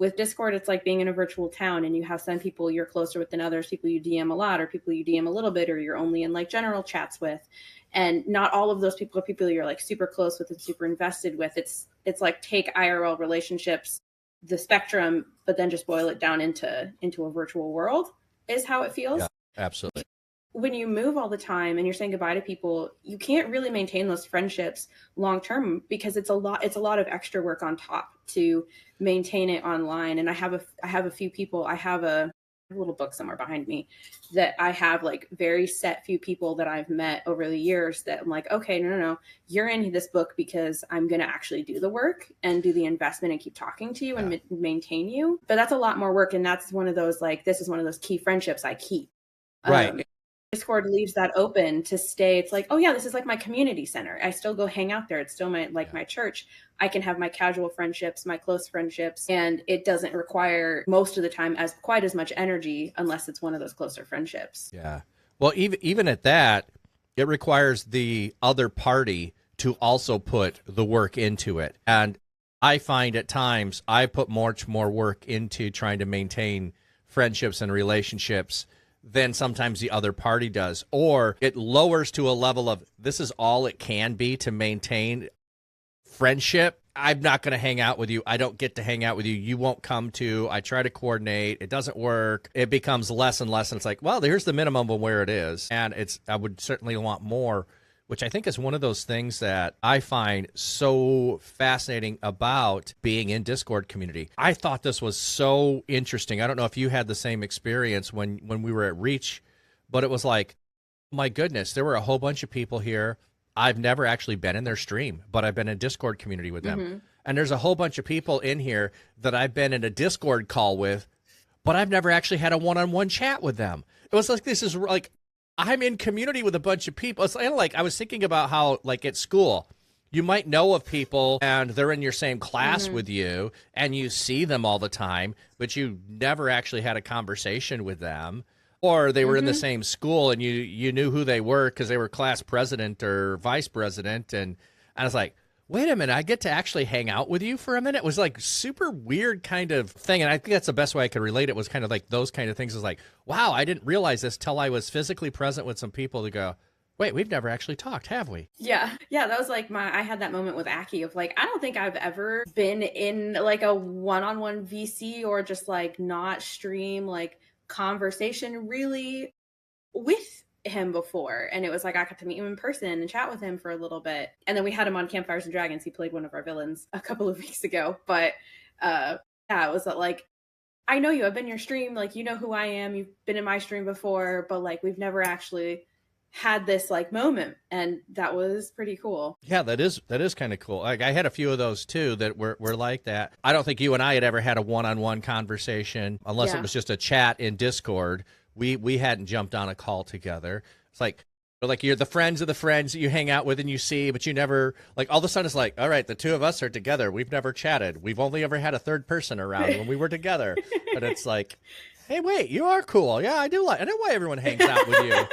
With Discord, it's like being in a virtual town and you have some people you're closer with than others, people you DM a lot or people you DM a little bit, or you're only in like general chats with. And not all of those people are people you're like super close with and super invested with. It's like take IRL relationships, the spectrum, but then just boil it down into a virtual world is how it feels. Yeah, absolutely. When you move all the time and you're saying goodbye to people, you can't really maintain those friendships long term because it's a lot of extra work on top to maintain it online. And I have a few people, I have a little book somewhere behind me that I have like very set few people that I've met over the years that I'm like, okay, no, you're in this book because I'm going to actually do the work and do the investment and keep talking to you and maintain you. But that's a lot more work. And that's one of those, like, this is one of those key friendships I keep. Right. Discord leaves that open to stay. It's like, oh yeah, this is like my community center. I still go hang out there. It's still my church. I can have my casual friendships, my close friendships, and it doesn't require most of the time quite as much energy unless it's one of those closer friendships. Yeah. Well, even at that, it requires the other party to also put the work into it. And I find at times I put much more work into trying to maintain friendships and relationships than sometimes the other party does, or it lowers to a level of this is all it can be to maintain friendship. I'm not going to hang out with you. I don't get to hang out with you. You won't come to. I try to coordinate. It doesn't work. It becomes less and less. And it's like, well, here's the minimum of where it is. And I would certainly want more, which I think is one of those things that I find so fascinating about being in Discord community. I thought this was so interesting. I don't know if you had the same experience when we were at Reach, but it was like, my goodness, there were a whole bunch of people here. I've never actually been in their stream, but I've been in a Discord community with them. Mm-hmm. And there's a whole bunch of people in here that I've been in a Discord call with, but I've never actually had a one-on-one chat with them. It was like, this is like, I'm in community with a bunch of people. It's like I was thinking about how, like, at school, you might know of people and they're in your same class with you and you see them all the time, but you never actually had a conversation with them. Or they were in the same school and you knew who they were because they were class president or vice president. And I was like, wait a minute, I get to actually hang out with you for a minute? It was like super weird kind of thing. And I think that's the best way I could relate it, was kind of like those kind of things. Is like, wow, I didn't realize this till I was physically present with some people to go, wait, we've never actually talked, have we? Yeah. That was like I had that moment with Aki of like, I don't think I've ever been in like a one-on-one VC or just like not stream like conversation really with him before. And it was like I got to meet him in person and chat with him for a little bit, and then we had him on Campfires and Dragons. He played one of our villains a couple of weeks ago. But yeah, it was like, I know you, I've been in your stream, like, you know who I am, you've been in my stream before, but like we've never actually had this like moment, and that was pretty cool. Yeah, that is kind of cool. Like I had a few of those too that were like that. I don't think you and I had ever had a one-on-one conversation unless it was just a chat in Discord. We hadn't jumped on a call together. It's like you're the friends of the friends that you hang out with and you see, but you never, like, all of a sudden it's like, all right, the two of us are together. We've never chatted. We've only ever had a third person around when we were together. But it's like, hey, wait, you are cool. Yeah, I know why everyone hangs out with you.